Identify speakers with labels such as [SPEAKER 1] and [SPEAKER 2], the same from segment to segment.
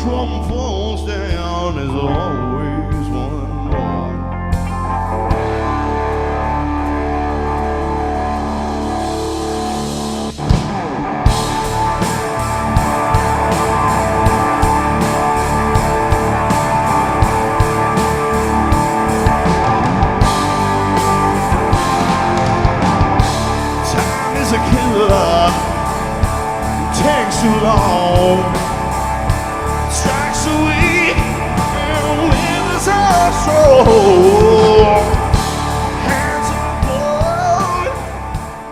[SPEAKER 1] drum falls down, there's always one more. Time is a killer, takes too long. Strikes so weak and withers our soul. Hands of blood,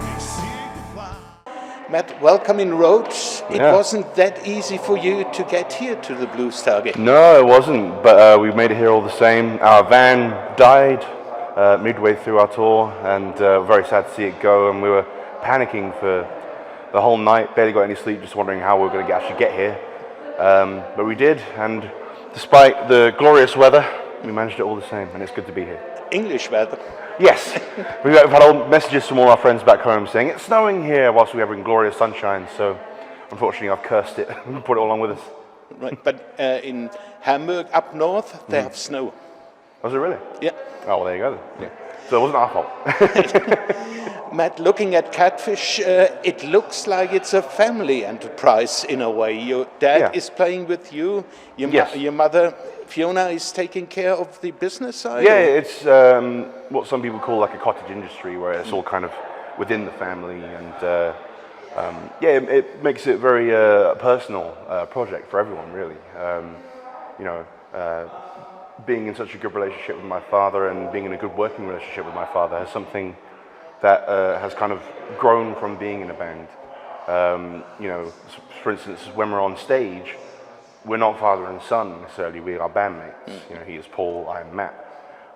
[SPEAKER 1] we seek the fire.
[SPEAKER 2] Matt, welcome in Rhodes. It wasn't that easy for you to get here to the Bluestagen.
[SPEAKER 3] No, it wasn't, but we made it here all the same. Our van died midway through our tour, and very sad to see it go, and we were panicking for the whole night, barely got any sleep, just wondering how we were going to actually get here. But we did, and despite the glorious weather, we managed it all the same, and it's good to be here.
[SPEAKER 2] English weather.
[SPEAKER 3] Yes, we've had all messages from all our friends back home saying it's snowing here whilst we're having glorious sunshine, so unfortunately I've cursed it and brought it along with us.
[SPEAKER 2] Right, but in Hamburg, up north, they have snow.
[SPEAKER 3] Was it really?
[SPEAKER 2] Yeah.
[SPEAKER 3] Oh, well, there you go then. Yeah. So it wasn't our fault.
[SPEAKER 2] Matt, looking at Catfish, it looks like it's a family enterprise in a way. Your dad is playing with you. Your mother, Fiona, is taking care of the business side?
[SPEAKER 3] Yeah, it's what some people call like a cottage industry, where it's all kind of within the family, and it makes it a very personal project for everyone, really. Being in such a good relationship with my father and being in a good working relationship with my father is something that has kind of grown from being in a band. For instance, when we're on stage, we're not father and son necessarily, we are bandmates. He is Paul, I am Matt.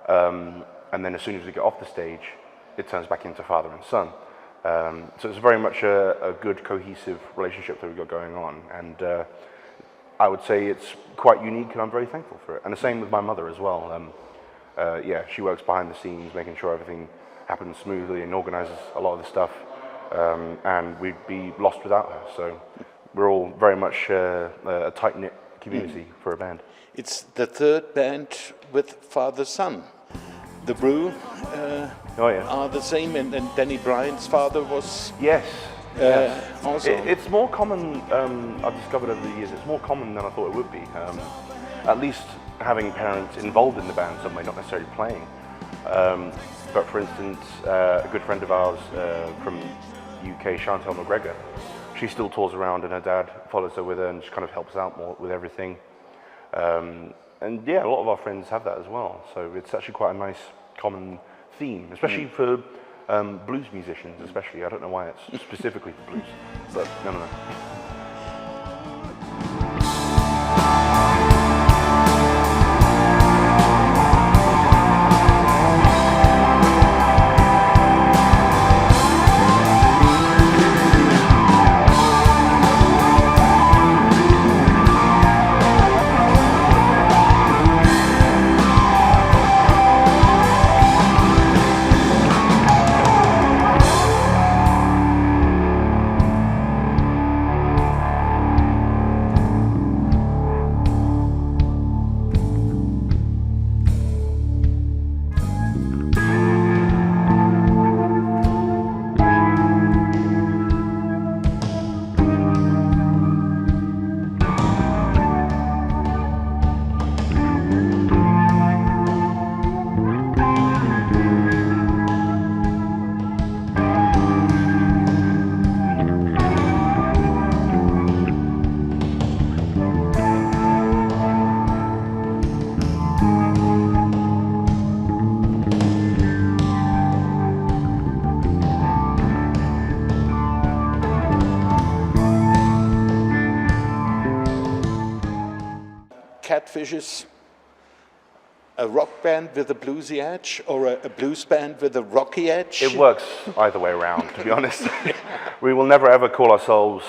[SPEAKER 3] And then as soon as we get off the stage, it turns back into father and son. So it's very much a good cohesive relationship that we've got going on. And I would say it's quite unique, and I'm very thankful for it. And the same with my mother as well. She works behind the scenes, making sure everything happens smoothly and organizes a lot of the stuff. And we'd be lost without her. So we're all very much a tight-knit community for a band.
[SPEAKER 2] It's the third band with father-son. The Brew are the same, and Danny Bryant's father was...
[SPEAKER 3] Yes.
[SPEAKER 2] Also.
[SPEAKER 3] It's more common, I've discovered over the years, it's more common than I thought it would be. At least having parents involved in the band some way, not necessarily playing. But for instance, a good friend of ours from UK-Szene, she still tours around, and her dad follows her with her and just kind of helps out more with everything. And yeah, a lot of our friends have that as well. So it's actually quite a nice common theme, especially for blues musicians, especially. I don't know why it's specifically for blues, but no.
[SPEAKER 2] Catfish is a rock band with a bluesy edge, or a blues band with a rocky edge?
[SPEAKER 3] It works either way around, to be honest. We will never ever call ourselves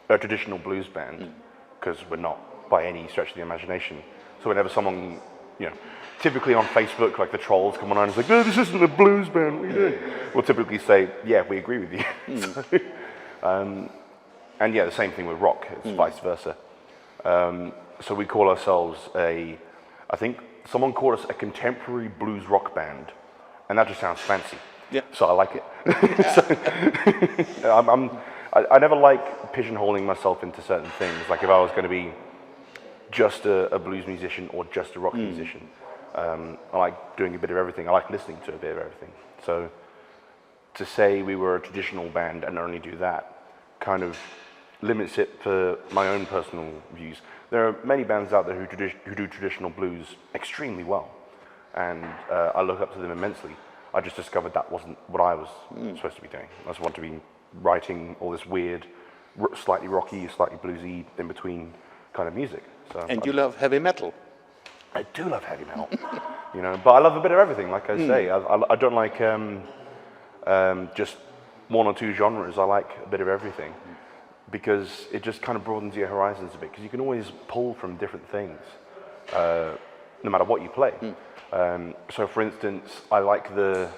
[SPEAKER 3] a traditional blues band, because we're not by any stretch of the imagination. So whenever someone, typically on Facebook, like the trolls come on and say, "No, this isn't a blues band, what are you doing?" We'll typically say, "Yeah, we agree with you." And yeah, the same thing with rock, it's vice versa. So we call ourselves I think someone called us a contemporary blues rock band, and that just sounds fancy.
[SPEAKER 2] Yeah.
[SPEAKER 3] So I like it. I never like pigeonholing myself into certain things. Like if I was going to be just a blues musician or just a rock musician, I like doing a bit of everything. I like listening to a bit of everything. So to say we were a traditional band and only do that kind of limits it for my own personal views. There are many bands out there who do traditional blues extremely well, and I look up to them immensely. I just discovered that wasn't what I was supposed to be doing. I just want to be writing all this weird, slightly rocky, slightly bluesy, in between kind of music. So
[SPEAKER 2] and you love heavy metal?
[SPEAKER 3] I do love heavy metal, you know, but I love a bit of everything. Like I say, I don't like just one or two genres. I like a bit of everything because it just kind of broadens your horizons a bit. Because you can always pull from different things, no matter what you play. So, for instance, I like the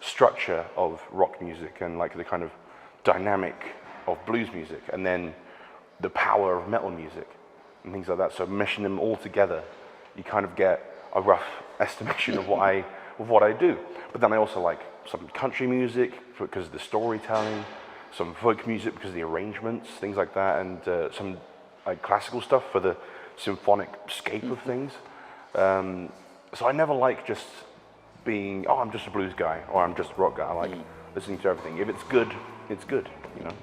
[SPEAKER 3] structure of rock music and like the kind of dynamic of blues music, and then the power of metal music and things like that. So, meshing them all together, you kind of get a rough estimation of what I do. But then I also like some country music because of the storytelling, some folk music because of the arrangements, things like that, and some like classical stuff for the symphonic scape of things. So I never like just being, oh, I'm just a blues guy or I'm just a rock guy. I like listening to everything. If it's good, it's good. You know,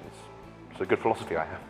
[SPEAKER 3] it's a good philosophy I have.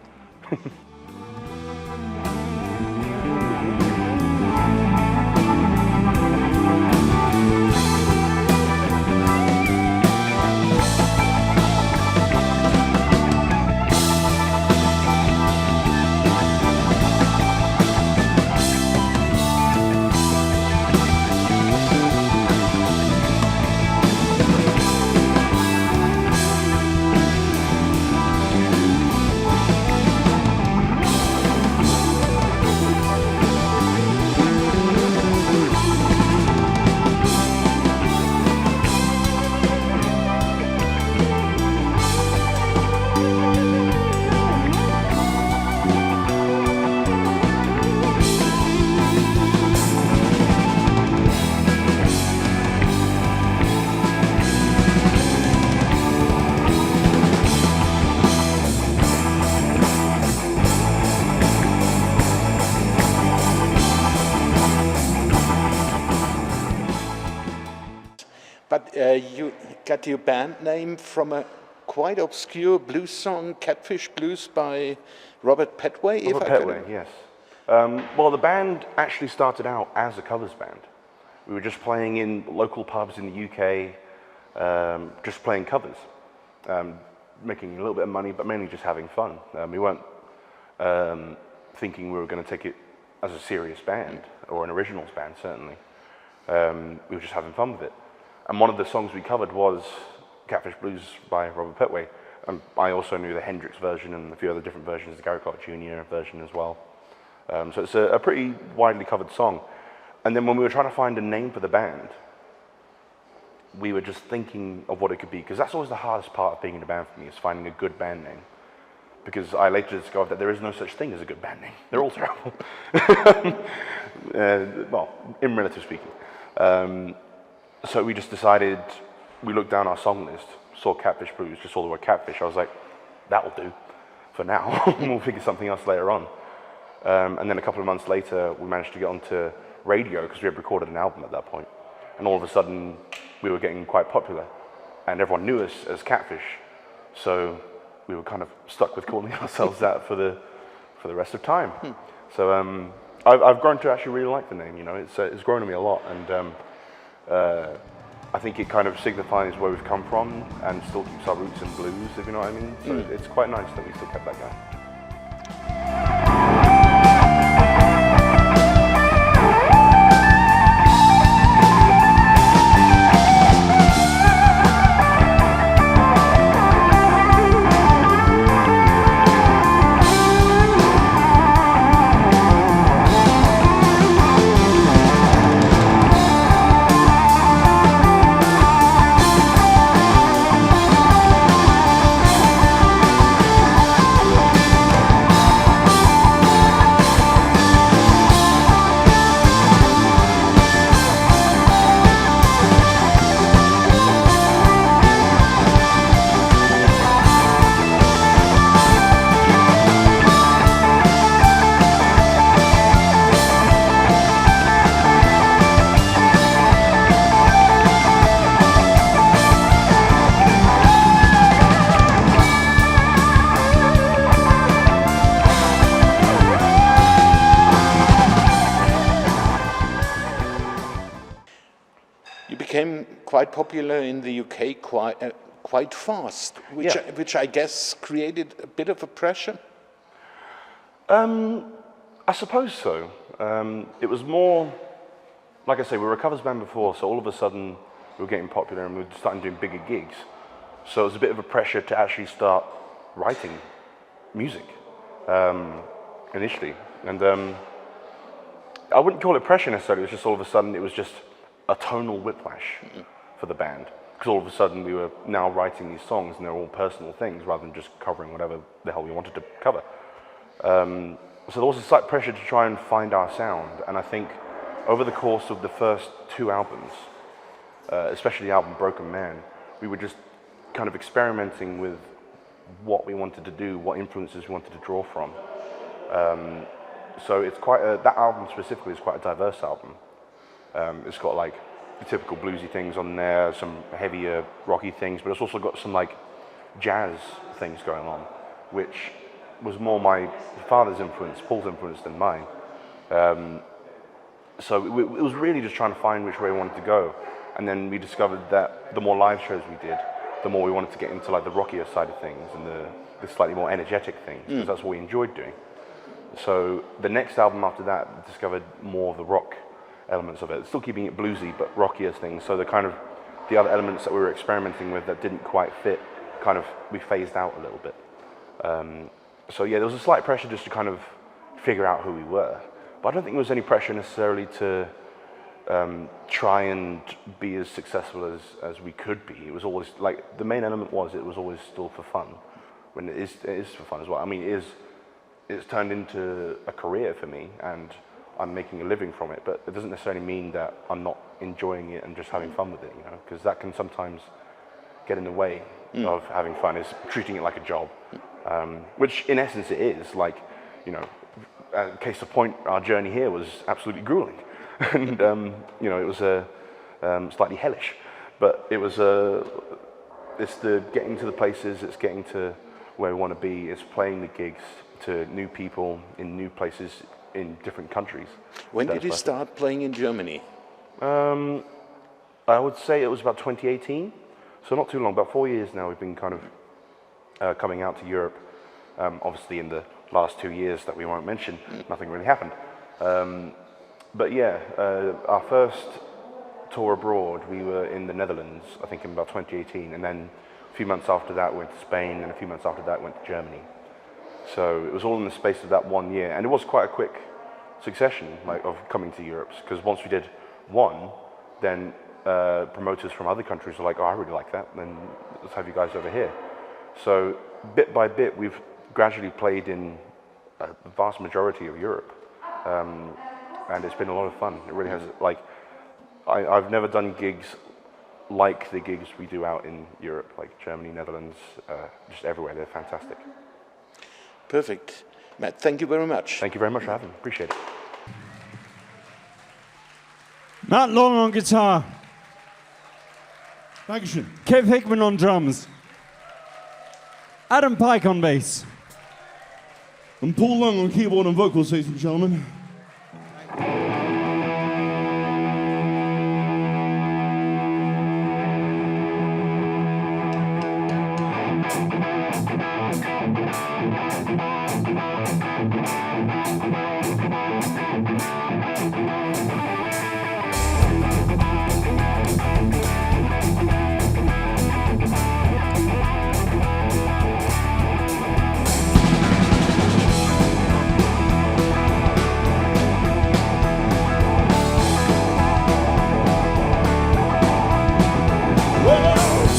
[SPEAKER 2] But you got your band name from a quite obscure blues song, Catfish Blues by Robert Petway,
[SPEAKER 3] Robert Petway, yes. Well, the band actually started out as a covers band. We were just playing in local pubs in the UK, just playing covers, making a little bit of money, but mainly just having fun. We weren't thinking we were going to take it as a serious band, or an originals band, certainly. We were just having fun with it. And one of the songs we covered was Catfish Blues by Robert Petway. I also knew the Hendrix version and a few other different versions, the Gary Clark Jr. version as well. So it's a pretty widely covered song. And then when we were trying to find a name for the band, we were just thinking of what it could be, because that's always the hardest part of being in a band for me, is finding a good band name. Because I later discovered that there is no such thing as a good band name. They're all terrible. Well, in relative speaking. So we just decided, we looked down our song list, saw Catfish Blues, just saw the word catfish. I was like, that'll do for now. We'll figure something else later on. And then a couple of months later, we managed to get onto radio because we had recorded an album at that point. And all of a sudden, we were getting quite popular. And everyone knew us as Catfish. So we were kind of stuck with calling ourselves that for the rest of time. So I've grown to actually really like the name. You know, it's grown on me a lot. And I think it kind of signifies where we've come from and still keeps our roots in blues, if you know what I mean. So it's quite nice that we still kept that going.
[SPEAKER 2] became quite popular in the UK quite fast, which I guess created a bit of a pressure.
[SPEAKER 3] I suppose so. It was more, like I say, we were a covers band before, so all of a sudden we were getting popular and we were starting doing bigger gigs. So it was a bit of a pressure to actually start writing music initially. And I wouldn't call it pressure necessarily, it was just all of a sudden it was just a tonal whiplash for the band. Because all of a sudden we were now writing these songs and they're all personal things rather than just covering whatever the hell we wanted to cover. So there was a slight pressure to try and find our sound, and I think over the course of the first 2 albums, especially the album Broken Man, we were just kind of experimenting with what we wanted to do, what influences we wanted to draw from. So it's quite that album specifically is quite a diverse album. It's got like the typical bluesy things on there, some heavier rocky things, but it's also got some like jazz things going on, which was more my father's influence, Paul's influence, than mine. So it was really just trying to find which way we wanted to go. And then we discovered that the more live shows we did, the more we wanted to get into like the rockier side of things and the slightly more energetic things, because that's what we enjoyed doing. So the next album after that discovered more of the rock elements of it, still keeping it bluesy, but rockier things. So the other elements that we were experimenting with that didn't quite fit, we phased out a little bit. So yeah, there was a slight pressure just to kind of figure out who we were. But I don't think there was any pressure necessarily to try and be as successful as we could be. It was always, like, the main element was it was always still for fun. When it is for fun as well. I mean, it's turned into a career for me and I'm making a living from it, but it doesn't necessarily mean that I'm not enjoying it and just having fun with it, you know, because that can sometimes get in the way of having fun, is treating it like a job. Which in essence it is, like, you know, case of point, our journey here was absolutely grueling. And, you know, it was slightly hellish, but it was, it's the getting to the places, it's getting to where we want to be, it's playing the gigs to new people in new places in different countries.
[SPEAKER 2] When did you start playing in Germany?
[SPEAKER 3] I would say it was about 2018, so not too long, about 4 years now we've been kind of coming out to Europe. Obviously in the last 2 years that we won't mention, nothing really happened. But yeah, our first tour abroad, we were in the Netherlands, I think in about 2018, and then a few months after that we went to Spain, and a few months after that went to Germany. So it was all in the space of that 1 year, and it was quite a quick succession, like, of coming to Europe, because once we did one, then promoters from other countries were like, oh, I really like that, then let's have you guys over here. So bit by bit, we've gradually played in the vast majority of Europe, and it's been a lot of fun. It really has, like, I've never done gigs like the gigs we do out in Europe, like Germany, Netherlands, just everywhere. They're fantastic.
[SPEAKER 2] Perfect. Matt, thank you very much.
[SPEAKER 3] Thank you very much for having me. Appreciate it.
[SPEAKER 4] Matt Long on guitar.
[SPEAKER 1] Dankeschön.
[SPEAKER 4] Kev Hickman on drums. Adam Pike on bass.
[SPEAKER 1] And Paul Long on keyboard and vocals, ladies and gentlemen.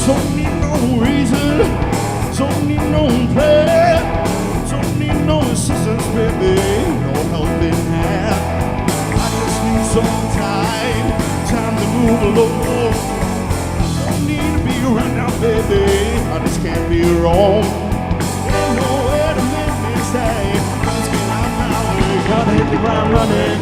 [SPEAKER 1] Don't need no reason, don't need no plan, don't need no assistance, baby, no helping hand. I just need some time to move along. Don't need to be right now, baby, I just can't be wrong. Ain't nowhere to make me stay, let's get out now, we gotta hit the ground running.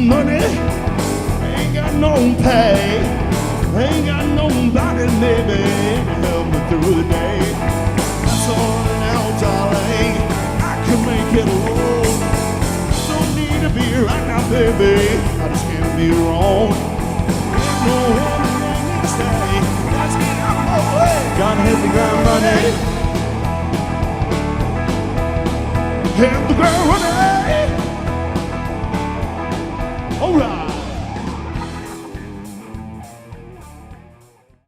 [SPEAKER 1] Money, ain't got no pay, ain't got nobody, maybe, to help me through the day. That's all now, baby. I just can't be wrong. Ain't no way to stay. Let's get out of my way.
[SPEAKER 4] Gotta hit the ground running.
[SPEAKER 1] Hit the ground running. All right.